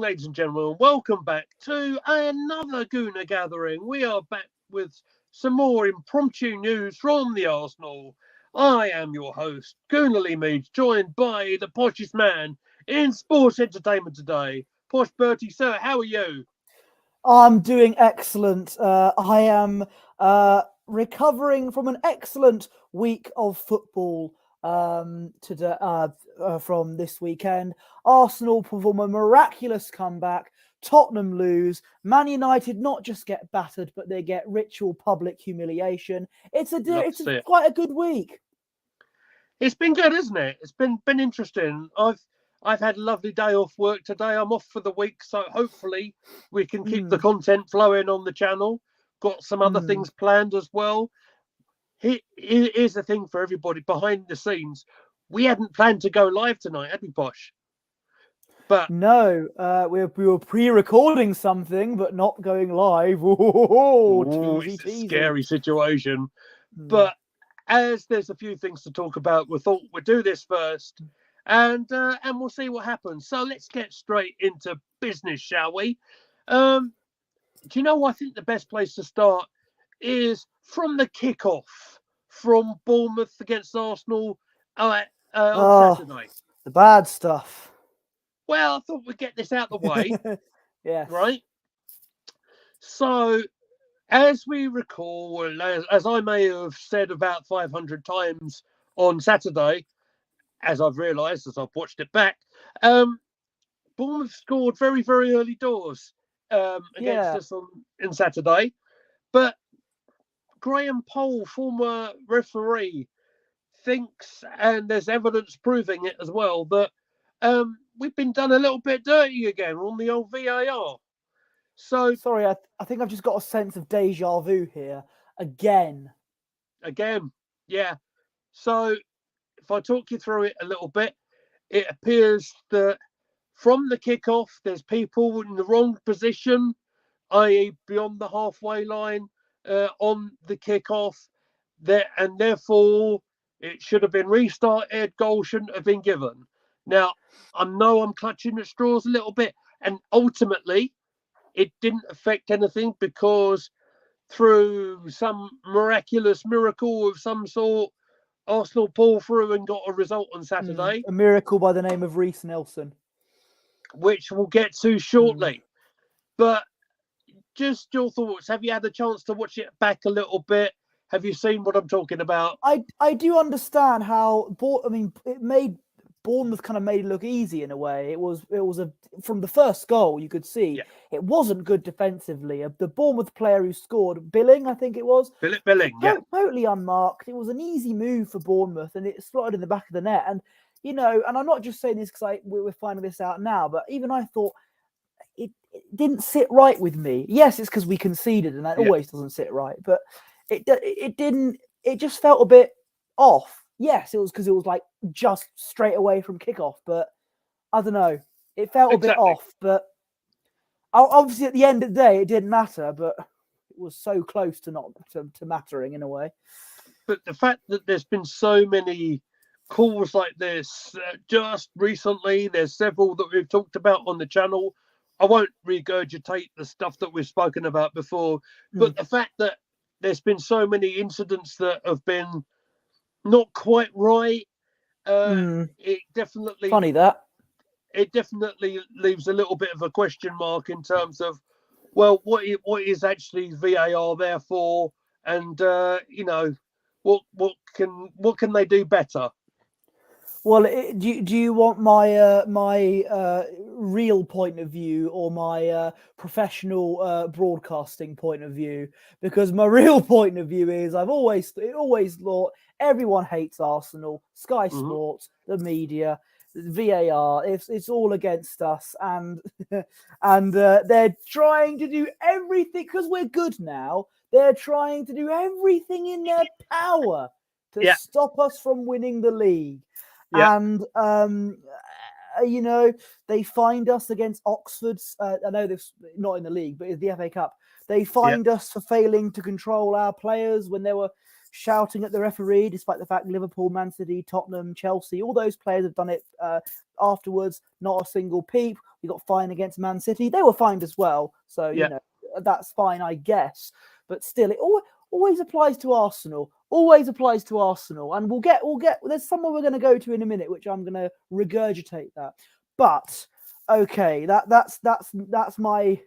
ladies and gentlemen. Welcome back to another Gooner gathering. We are back with some more impromptu news from the Arsenal. I am your host, Gooner Lee Meads, joined by the poshest man in sports entertainment today, Posh Bertie. Sir, how are you? I'm doing excellent. I am recovering from an excellent week of football today from this weekend. Arsenal perform a miraculous comeback. Tottenham lose. Man United not just get battered, but they get ritual public humiliation. It's quite a good week. It's been good, isn't it? It's been interesting. I've had a lovely day off work today. I'm off for the week, so hopefully we can keep the content flowing on the channel. Got some other things planned as well. Here's the thing for everybody behind the scenes. We hadn't planned to go live tonight, had we, Posh? But no, we were pre-recording something, but not going live. It's a scary situation. But as there's a few things to talk about, we thought we'd do this first, and we'll see what happens. So let's get straight into business, shall we? Do you know what I think the best place to start is from the kickoff from Bournemouth against Arsenal on Saturday? The bad stuff. Well, I thought we'd get this out the way. Yeah. Right? So, as we recall, as I may have said about 500 times on Saturday, as I've realised as I've watched it back, Bournemouth scored very, very early doors against us on Saturday. But Graham Poll, former referee, thinks, and there's evidence proving it as well, that we've been done a little bit dirty again on the old VAR. So sorry, I think I've just got a sense of deja vu here. Again, yeah. So if I talk you through it a little bit, it appears that from the kickoff, there's people in the wrong position, i.e. beyond the halfway line on the kickoff, and therefore it should have been restarted. Goal shouldn't have been given. Now, I know I'm clutching at straws a little bit, and ultimately it didn't affect anything because through some miraculous miracle of some sort, Arsenal pulled through and got a result on Saturday. A miracle by the name of Reece Nelson. Which we'll get to shortly. But just your thoughts. Have you had a chance to watch it back a little bit? Have you seen what I'm talking about? I do understand how, it made Bournemouth kind of made it look easy in a way. It was from the first goal you could see it wasn't good defensively. The Bournemouth player who scored, Billing, I think it was. Billing, totally unmarked. It was an easy move for Bournemouth, and it slotted in the back of the net. And and I'm not just saying this because we're finding this out now, but even I thought it didn't sit right with me. Yes, it's because we conceded, and that always doesn't sit right. But it didn't. It just felt a bit off. Yes, it was because it was like just straight away from kickoff, but I don't know. It felt a bit off, but obviously at the end of the day, it didn't matter. But it was so close to not to mattering in a way. But the fact that there's been so many calls like this just recently, there's several that we've talked about on the channel. I won't regurgitate the stuff that we've spoken about before, but the fact that there's been so many incidents that have been not quite right. It definitely funny that it definitely leaves a little bit of a question mark in terms of, well, what is actually VAR there for, and what can they do better? Well, do you want my real point of view or my professional broadcasting point of view? Because my real point of view is I've always thought everyone hates Arsenal, Sky Sports, the media, VAR. It's all against us, and they're trying to do everything because we're good now. They're trying to do everything in their power to stop us from winning the league. And they fined us against Oxford. I know this not in the league, but in the FA Cup. They fined us for failing to control our players when they were shouting at the referee, despite the fact Liverpool, Man City, Tottenham, Chelsea, all those players have done it afterwards. Not a single peep. He got fined against Man City. They were fined as well. So, Yeah. you know, that's fine, I guess. But still, it always applies to Arsenal. Always applies to Arsenal. And we'll get, there's somewhere we're going to go to in a minute, which I'm going to regurgitate that. But, okay, that's my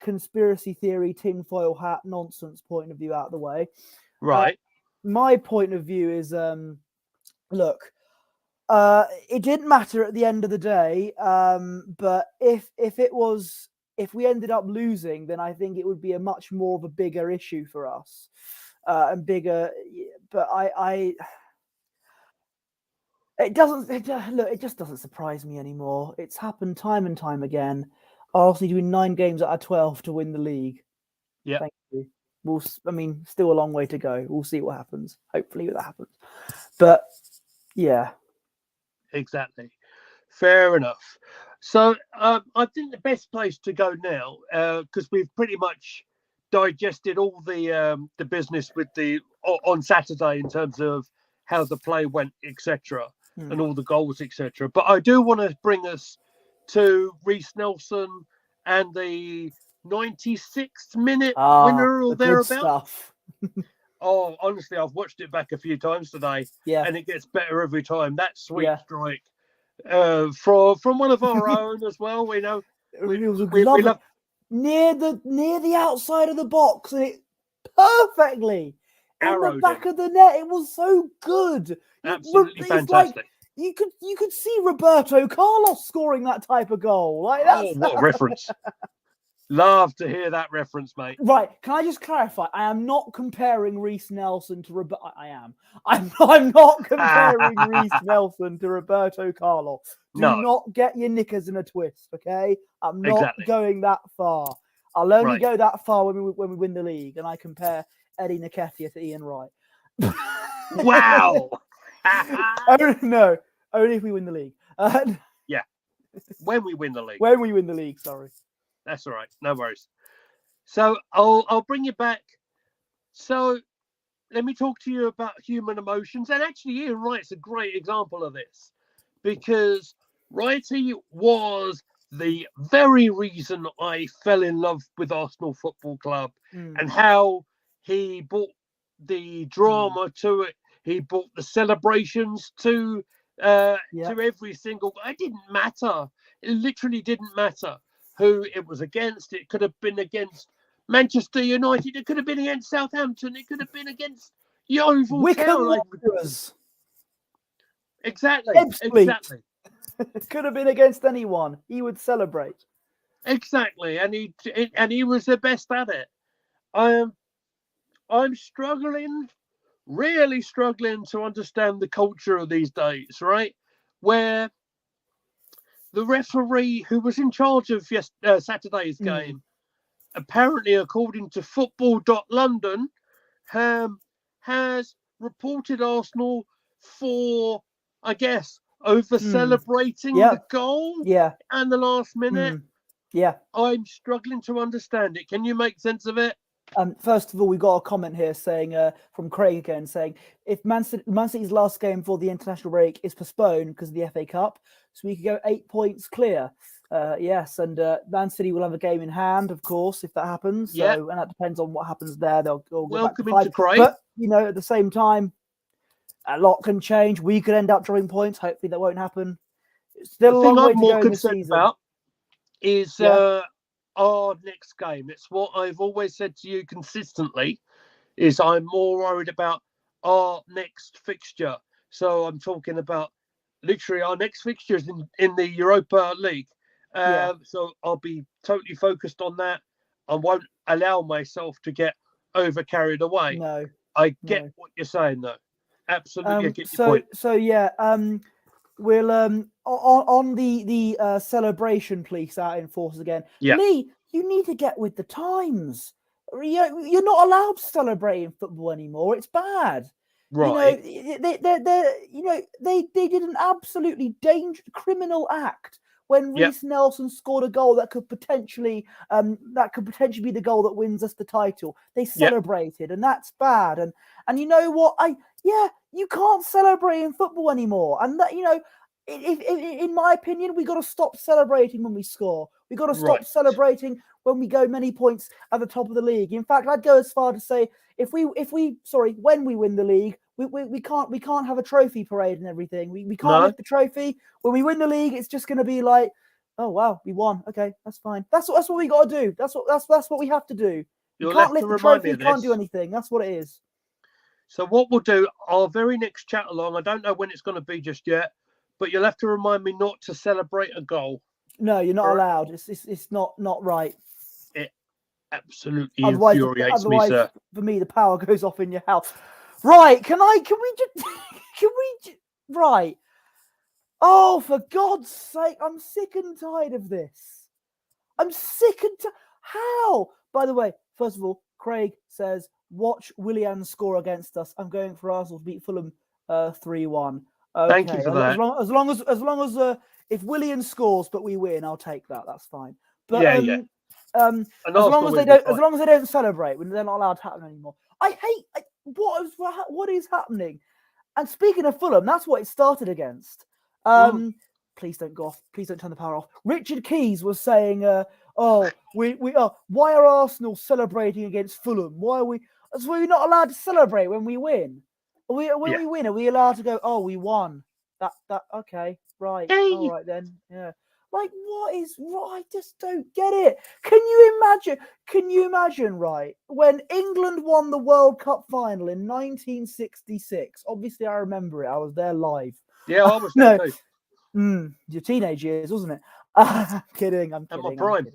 conspiracy theory, tinfoil hat nonsense point of view out of the way. Right. My point of view is, look, it didn't matter at the end of the day. But if we ended up losing, then I think it would be a much more of a bigger issue for us, and bigger. But it just doesn't surprise me anymore. It's happened time and time again. Arsenal doing 9 games out of 12 to win the league. Yeah. Thank you. Still a long way to go. We'll see what happens. Hopefully that happens. But yeah. Exactly. Fair enough. So I think the best place to go now, because we've pretty much digested all the business with on Saturday in terms of how the play went, etc., and all the goals, etc. But I do want to bring us to Reece Nelson and the 96th minute winner or thereabouts. Oh, honestly, I've watched it back a few times today, and it gets better every time. That sweet strike from one of our own as well. We know it was near the outside of the box, and it perfectly in the back of the net. It was so good, absolutely fantastic. Like, you could see Roberto Carlos scoring that type of goal. Like, that's what a reference! Love to hear that reference, mate. Right? Can I just clarify? I am not comparing Reece Nelson to Roberto. I'm not comparing Reece Nelson to Roberto Carlos. Do not get your knickers in a twist, okay? I'm not going that far. I'll only go that far when we win the league, and I compare Eddie Nketiah to Ian Wright. Wow! No, only if we win the league. Yeah, when we win the league. When we win the league, sorry. That's all right. No worries. So I'll bring you back. So let me talk to you about human emotions. And actually, Ian Wright's a great example of this, because Wrighty was the very reason I fell in love with Arsenal Football Club, and how he brought the drama to it. He brought the celebrations to every single. It didn't matter. It literally didn't matter who it was against. It could have been against Manchester United. It could have been against Southampton. It could have been against Yeovil Town. Exactly. Exactly. It could have been against anyone. He would celebrate. Exactly, and he was the best at it. I'm really struggling to understand the culture of these days, right? Where the referee who was in charge of Saturday's game, apparently, according to football.london, has reported Arsenal for, I guess, over celebrating the goal and the last minute. I'm struggling to understand it. Can you make sense of it? First of all, we got a comment here saying from Craig again saying, if Man City's last game for the international break is postponed because of the FA Cup, so we could go 8 points clear. Yes, and Man City will have a game in hand, of course, if that happens. So, and that depends on what happens there. They'll go welcome back to 5. into Craig. But at the same time, a lot can change. We could end up drawing points. Hopefully, that won't happen. It's still a long way to go in the season. About is our next game. It's what I've always said to you consistently, is I'm more worried about our next fixture. So I'm talking about literally our next fixtures in the Europa League. So I'll be totally focused on that. I won't allow myself to get over carried away. No. I get what you're saying, though. Absolutely, I get your point. So yeah, we'll on the celebration police out in force again. Yeah. Lee, you need to get with the times. You're not allowed to celebrate in football anymore. It's bad. Right. They did an absolutely criminal act when Reece Nelson scored a goal that could potentially be the goal that wins us the title. They celebrated, and that's bad. And you know what? You can't celebrate in football anymore. And that in my opinion, we got to stop celebrating when we score. We got to stop Right. celebrating when we go many points at the top of the league. In fact, I'd go as far to say when we win the league, we can't have a trophy parade and everything. We can't No. lift the trophy. When we win the league, it's just going to be like, oh wow, we won. Okay, that's fine. That's what we got to do. That's what we have to do. You You'll can't have lift to the remind trophy. me You of can't this. do anything. That's what it is. So what we'll do, our very next chat along, I don't know when it's going to be just yet, but you'll have to remind me not to celebrate a goal. No, you're not Right. allowed. It's not right. It absolutely Otherwise, infuriates me, sir. for me, the power goes off in your house. Right? Can we just right? Oh, for God's sake! I'm sick and tired of this. I'm sick and how? By the way, first of all, Craig says, "Watch Willian score against us." I'm going for Arsenal to beat Fulham 3-1. Okay. Thank you for that. As long as if Willian scores but we win, I'll take that. That's fine. But Yeah. as long as they don't celebrate, when they're not allowed to happen anymore. I hate what is happening. And speaking of Fulham, that's what it started against. Please don't go off. Please don't turn the power off. Richard Keys was saying, why are Arsenal celebrating against Fulham? Why are we? So we're not allowed to celebrate when we win. We win, are we allowed to go? Oh, we won. That okay, right, Yay. all right then, yeah. Like, what is right? I just don't get it. Can you imagine, right, when England won the World Cup final in 1966? Obviously, I remember it. I was there live. Yeah, I was there too. Your teenage years, wasn't it? I'm kidding. At my prime.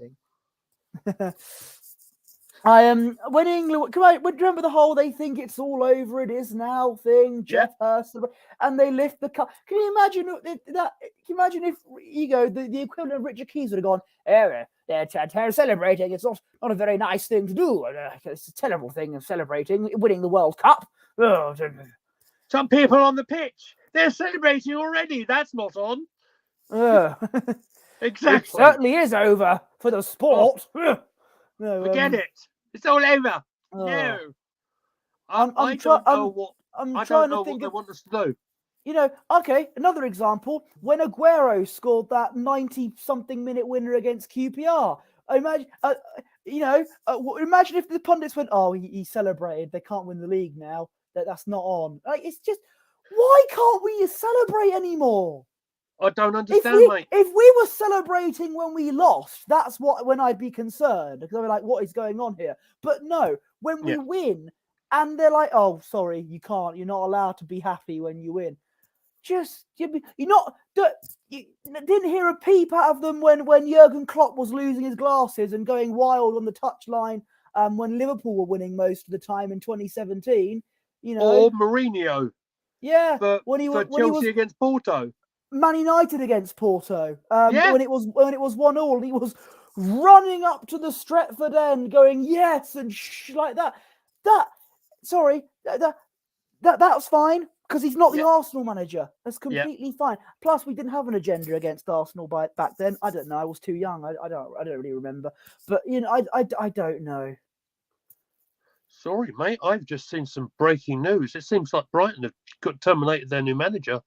When England, do you remember the whole "they think it's all over, it is now" thing? Jeff Hurst, and they lift the cup. Can you imagine that? Can you imagine if the equivalent of Richard Keys would have gone, they're celebrating. It's not a very nice thing to do. It's a terrible thing of celebrating winning the World Cup. Some people on the pitch, they're celebrating already. That's not on. Exactly. It certainly is over for the sport. No, forget it. It's all over. No. I don't know what they want us to do. You know, okay, another example, when Aguero scored that 90-something minute winner against QPR. Imagine, imagine if the pundits went, "Oh, he celebrated. They can't win the league now. That's not on." Like, it's just, why can't we celebrate anymore? I don't understand, mate. If we were celebrating when we lost, that's when I'd be concerned, because I'd be like, what is going on here? But no, when we win, and they're like, "Oh, sorry, you can't. You're not allowed to be happy when you win." You didn't hear a peep out of them when Jurgen Klopp was losing his glasses and going wild on the touchline when Liverpool were winning most of the time in 2017. Or Mourinho. Yeah, when he was against Porto. Man United against Porto. When it was 1-1, he was running up to the Stretford end, going yes and like that. That's fine, because he's not the Arsenal manager. That's completely fine. Plus, we didn't have an agenda against Arsenal back then. I don't know. I was too young. I don't really remember. But I don't know. Sorry, mate. I've just seen some breaking news. It seems like Brighton have terminated their new manager.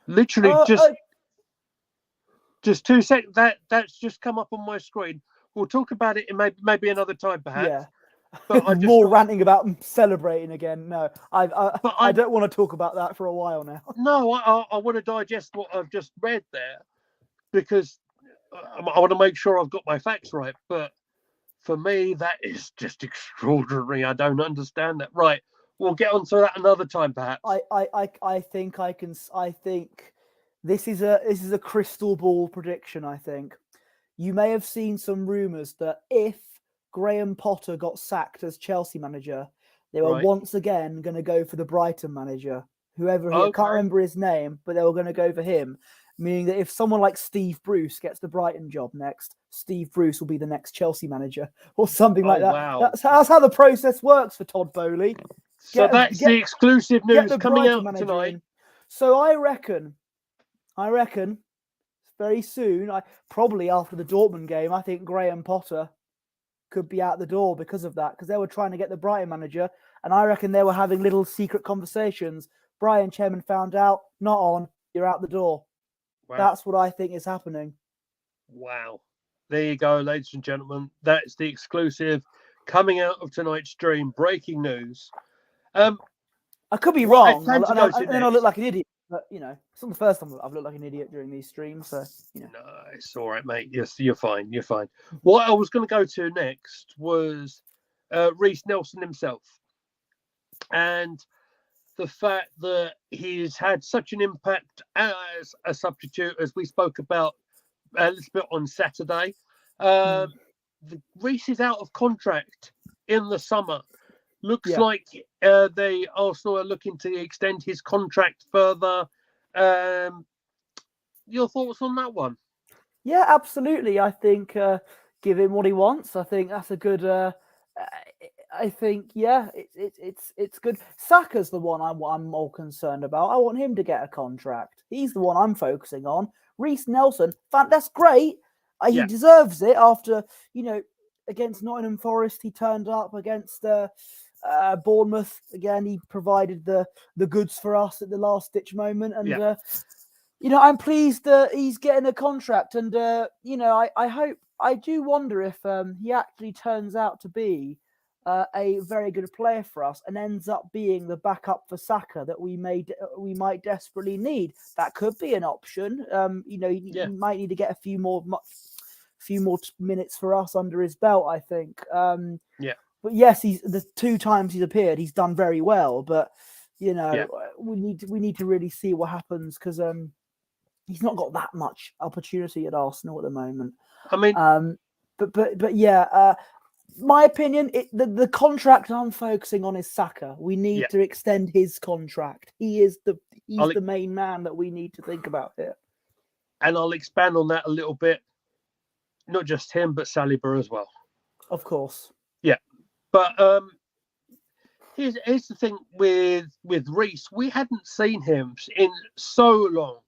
Literally, just 2 seconds. That's just come up on my screen. We'll talk about it in maybe another time, perhaps. Yeah. But ranting about celebrating again. No, I don't want to talk about that for a while now. No, I want to digest what I've just read there, because I want to make sure I've got my facts right. But for me, that is just extraordinary. I don't understand that. Right. We'll get onto that another time, perhaps. I think this is a crystal ball prediction. I think you may have seen some rumours that if Graham Potter got sacked as Chelsea manager, they were once again going to go for the Brighton manager, whoever I can't remember his name, but they were going to go for him. Meaning that if someone like Steve Bruce gets the Brighton job next, Steve Bruce will be the next Chelsea manager or something like that. Wow. That's how the process works for Todd Bowley. So that's the exclusive news coming out tonight. So I reckon very soon, probably after the Dortmund game, I think Graham Potter could be out the door because of that, because they were trying to get the Brighton manager, and I reckon they were having little secret conversations Brian Chairman found out, not on, you're out the door. Wow. That's what I think is happening. Wow. There you go, ladies and gentlemen. That's the exclusive coming out of tonight's stream. Breaking news. I could be what I wrong, plan to and go to then I'll look next- like an idiot. But it's not the first time I've looked like an idiot during these streams. So No, it's all right, mate. Yes, you're fine. You're fine. What I was going to go to next was Reece Nelson himself, and the fact that he's had such an impact as a substitute, as we spoke about a little bit on Saturday. Reece is out of contract in the summer. Looks like the Arsenal are looking to extend his contract further. Your thoughts on that one? Yeah, absolutely. I think give him what he wants. I think that's a good. I think it's good. Saka's the one I'm more concerned about. I want him to get a contract. He's the one I'm focusing on. Reece Nelson, that's great. He deserves it after against Nottingham Forest. He turned up against Bournemouth again. He provided the goods for us at the last ditch moment, and I'm pleased that he's getting a contract. And I hope. I do wonder if he actually turns out to be a very good player for us and ends up being the backup for Saka that we might desperately need. That could be an option. He might need to get a few more minutes for us under his belt, I think. But yes, the 2 times he's appeared, he's done very well. But we need to really see what happens, because he's not got that much opportunity at Arsenal at the moment. I mean, my opinion, the contract I'm focusing on is Saka. We need to extend his contract. He's the main man that we need to think about here. And I'll expand on that a little bit. Not just him, but Saliba as well. Of course. Yeah. But here's the thing with Reece. We hadn't seen him in so long.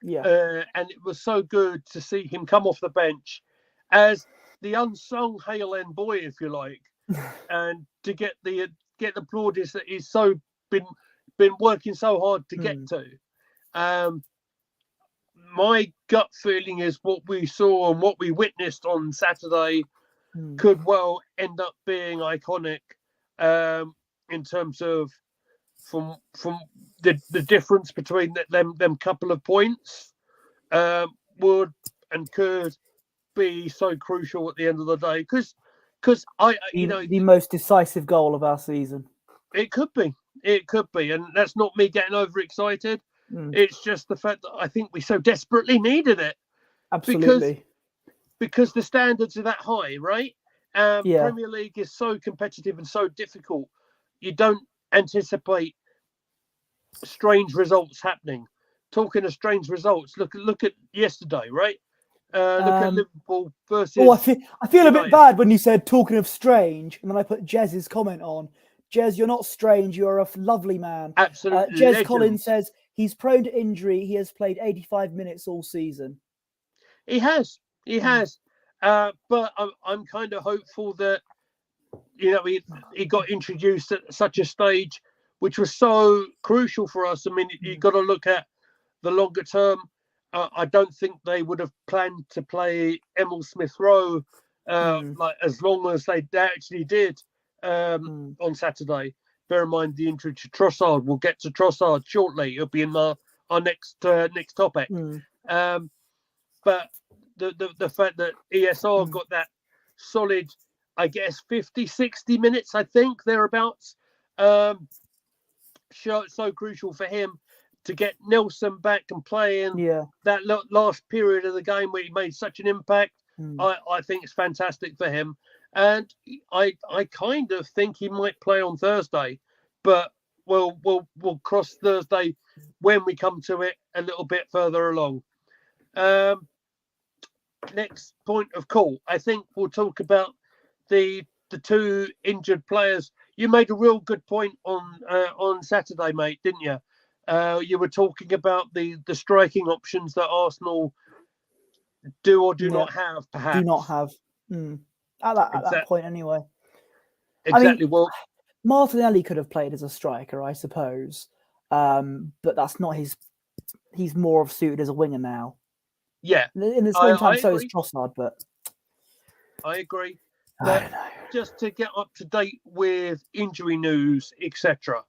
Yeah. And it was so good to see him come off the bench as the unsung Hale End boy, if you like, and to get the plaudits that he's so been working so hard to get to. My gut feeling is what we saw and what we witnessed on Saturday could well end up being iconic in terms of from the difference between them couple of points would and could be so crucial at the end of the day, because the most decisive goal of our season. It could be, and that's not me getting overexcited. It's just the fact that I think we so desperately needed it. Absolutely, because the standards are that high, right? Premier League is so competitive and so difficult. You don't anticipate strange results happening. Talking of strange results, look at yesterday, right? Look at Liverpool versus. Oh, I feel a bit bad when you said talking of strange, and then I put Jez's comment on. Jez, you're not strange. You're a lovely man. Absolutely. Jez Collins says he's prone to injury. He has played 85 minutes all season. He has. But I'm kind of hopeful that he got introduced at such a stage, which was so crucial for us. I mean, you got to look at the longer term. I don't think they would have planned to play Emil Smith-Rowe like as long as they actually did on Saturday. Bear in mind the injury to Trossard. We'll get to Trossard shortly. It'll be in our next topic. But the fact that ESR got that solid, I guess, 50, 60 minutes, I think, thereabouts, so crucial for him to get Nelson back and play in that last period of the game where he made such an impact. I think it's fantastic for him. And I kind of think he might play on Thursday, but we'll cross Thursday when we come to it a little bit further along. Next point of call, I think we'll talk about the 2 injured players. You made a real good point on Saturday, mate, didn't you? You were talking about the striking options that Arsenal do or do not have, perhaps. Do not have. At that point, anyway. Exactly. I mean, Martinelli could have played as a striker, I suppose. but that's not his. He's more of suited as a winger now. Yeah, In the same time, I so is agree. Trossard, but I agree. I But don't know. just to get up to date with injury news, etc.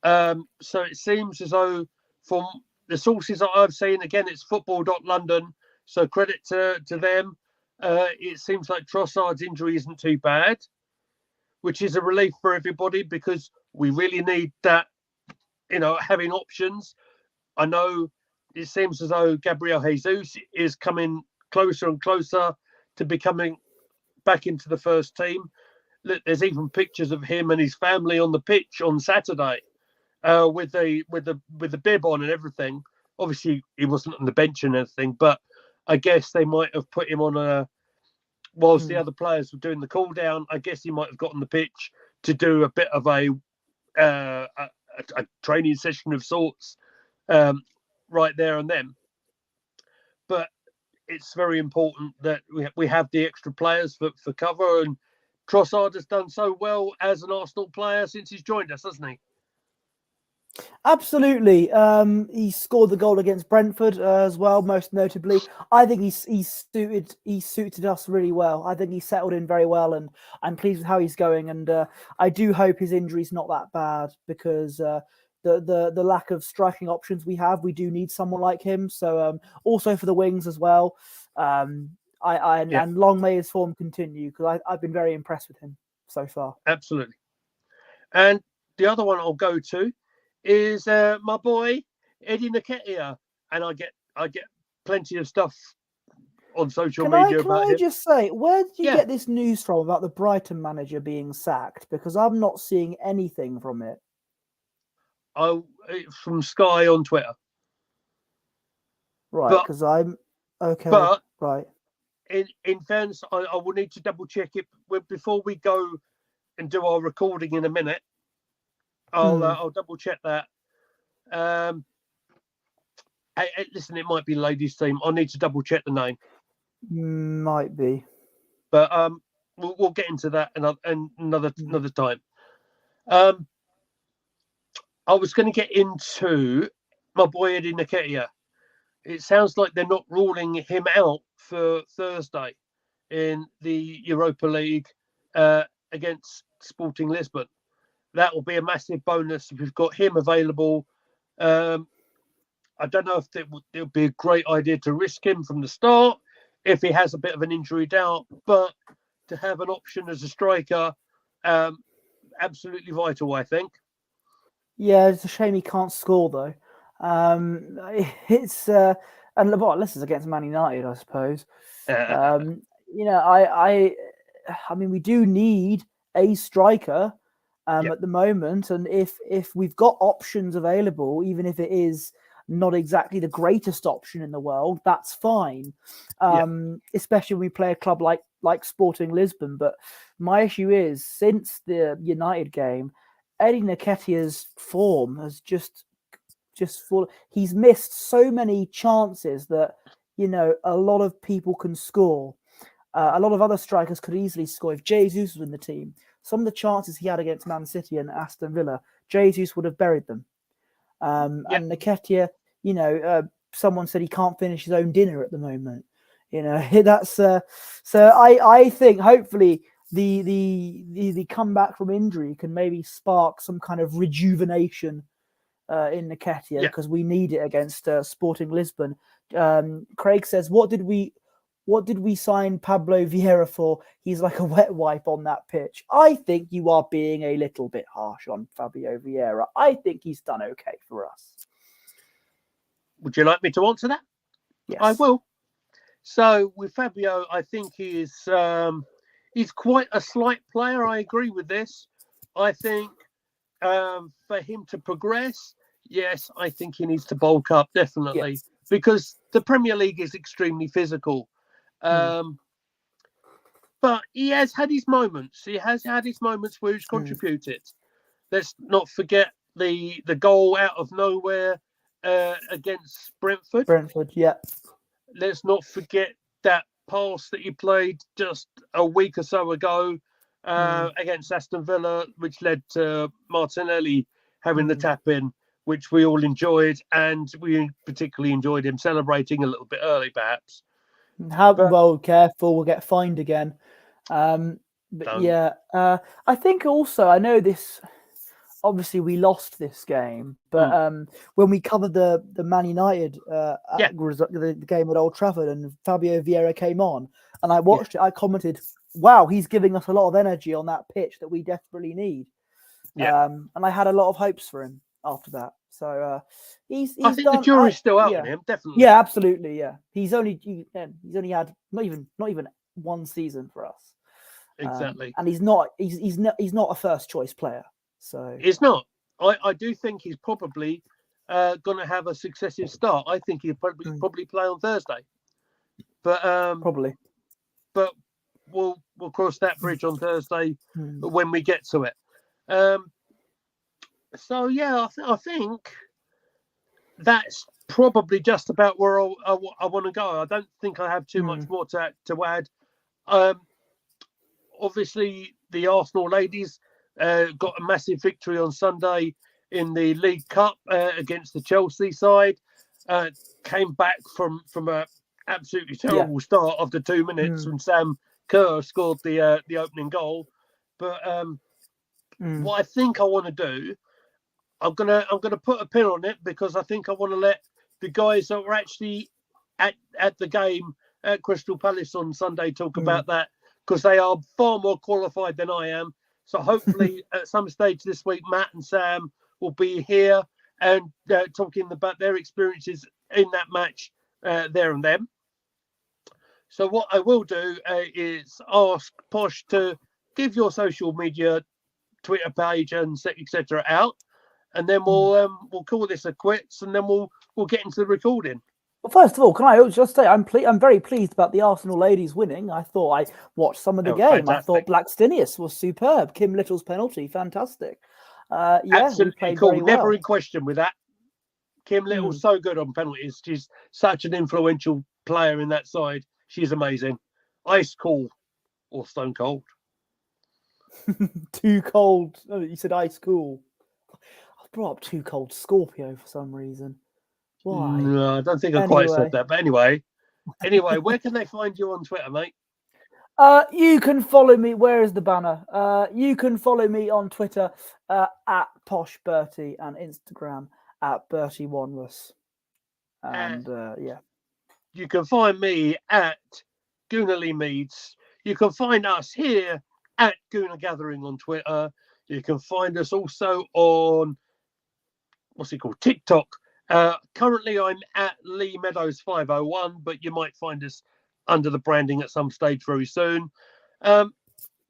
So it seems as though, from the sources that I've seen, again, it's football.london, so credit to them. It seems like Trossard's injury isn't too bad, which is a relief for everybody because we really need that, having options. I know it seems as though Gabriel Jesus is coming closer and closer to becoming back into the first team. Look, there's even pictures of him and his family on the pitch on Saturday, with the bib on and everything. Obviously, he wasn't on the bench and everything, but I guess they might have put him on whilst the other players were doing the cool down. I guess he might have got on the pitch to do a bit of a training session of sorts, right there and then. But it's very important that we have the extra players for cover, and Trossard has done so well as an Arsenal player since he's joined us, hasn't he? Absolutely. He scored the goal against Brentford as well, most notably. I think he's suited us really well. I think he's settled in very well, and I'm pleased with how he's going. And I do hope his injury's not that bad, because the lack of striking options we do need someone like him. So also for the wings as well. And long may his form continue, because I've been very impressed with him so far. Absolutely. And the other one I'll go to is my boy Eddie Nketiah, and I get plenty of stuff on social media about him. Can I just say, where did you get this news from about the Brighton manager being sacked? Because I'm not seeing anything from it. It's from Sky on Twitter. Right, because I'm okay. But right, in fairness, I will need to double check it before we go and do our recording in a minute. I'll double check that. Listen, it might be ladies' team. I'll need to double check the name. Might be, but we'll get into that another time. I was going to get into my boy Eddie Nketiah. It sounds like they're not ruling him out for Thursday in the Europa League against Sporting Lisbon. That will be a massive bonus if we've got him available. I don't know if it would be a great idea to risk him from the start if he has a bit of an injury doubt, but to have an option as a striker, absolutely vital, I think. Yeah, it's a shame he can't score though. It's unless it's against Man United, I suppose. I mean, we do need a striker at the moment, and if we've got options available, even if it is not exactly the greatest option in the world, that's fine. Especially when we play a club like Sporting Lisbon. But my issue is, since the United game, Eddie Nketiah's form has just fallen. He's missed so many chances that a lot of people can score. A lot of other strikers could easily score if Jesus was in the team. Some of the chances he had against Man City and Aston Villa, Jesus would have buried them. And Nketiah, someone said he can't finish his own dinner at the moment. That's so. I think hopefully the comeback from injury can maybe spark some kind of rejuvenation in Nketiah, because we need it against Sporting Lisbon. Craig says, "What did we sign Pablo Vieira for? He's like a wet wipe on that pitch." I think you are being a little bit harsh on Fabio Vieira. I think he's done okay for us. Would you like me to answer that? Yes, I will. So with Fabio, I think he's quite a slight player. I agree with this. I think for him to progress, yes, I think he needs to bulk up, definitely, because the Premier League is extremely physical. But he has had his moments. He has had his moments where he's contributed. Let's not forget the goal out of nowhere against Brentford. Let's not forget that pass that he played just a week or so ago against Aston Villa, which led to Martinelli having the tap in, which we all enjoyed, and we particularly enjoyed him celebrating a little bit early, perhaps. Well, careful, we'll get fined again. But Don't. yeah, I think also, I know this, obviously we lost this game, but when we covered the Man United the game at Old Trafford and Fabio Vieira came on and I watched it, I commented, wow, he's giving us a lot of energy on that pitch that we desperately need. And I had a lot of hopes for him after that. So he's I think done, the jury's still out on him, definitely. Yeah, absolutely. Yeah, he's only had not even one season for us. Exactly. And he's not a first choice player. So it's not. I do think he's probably going to have a successive start. I think he'll probably play on Thursday. But probably. But we'll cross that bridge on Thursday when we get to it. So yeah, I think that's probably just about where I want to go. I don't think I have too much more to add. Obviously, the Arsenal ladies got a massive victory on Sunday in the League Cup against the Chelsea side. Came back from a absolutely terrible start after 2 minutes when Sam Kerr scored the opening goal. But what I think I want to do, I'm gonna put a pin on it because I think I want to let the guys that were actually at the game at Crystal Palace on Sunday talk about that, because they are far more qualified than I am. So hopefully at some stage this week, Matt and Sam will be here and talking about their experiences in that match there and then. So what I will do is ask Posh to give your social media, Twitter page and etc. out, and then we'll call this a quits, and then we'll get into the recording. Well, first of all, can I just say I'm very pleased about the Arsenal ladies winning. I thought I watched some of the game. Fantastic. I thought Blackstenius was superb. Kim Little's penalty, fantastic. Absolutely we played cool. very Never well. in question with that. Kim Little's so good on penalties. She's such an influential player in that side. She's amazing. Ice cool or stone cold. Too cold. Oh, you said ice cool. I brought up Too Cold Scorpio for some reason. Why? No, I don't think I quite said that. But anyway, where can they find you on Twitter, mate? You can follow me. Where is the banner? You can follow me on Twitter at Posh Bertie and Instagram at Bertie Wanless. And you can find me at Goonerly Meads. You can find us here at Gooner Gathering on Twitter. You can find us also on TikTok. Currently, I'm at Lee Meadows 501, but you might find us under the branding at some stage very soon.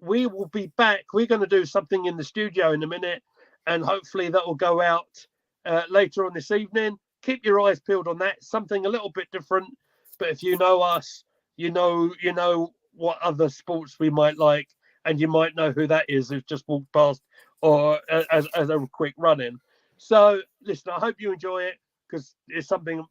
We will be back. We're going to do something in the studio in a minute, and hopefully that will go out later on this evening. Keep your eyes peeled on that. Something a little bit different, but if you know us, you know what other sports we might like, and you might know who that is who's just walked past or as a quick run-in. So, listen, I hope you enjoy it, because it's something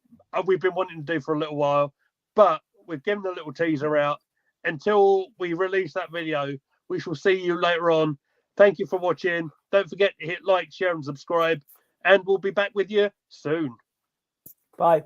we've been wanting to do for a little while, but we've given a little teaser out. Until we release that video, we shall see you later on. Thank you for watching. Don't forget to hit like, share, and subscribe, and we'll be back with you soon. Bye.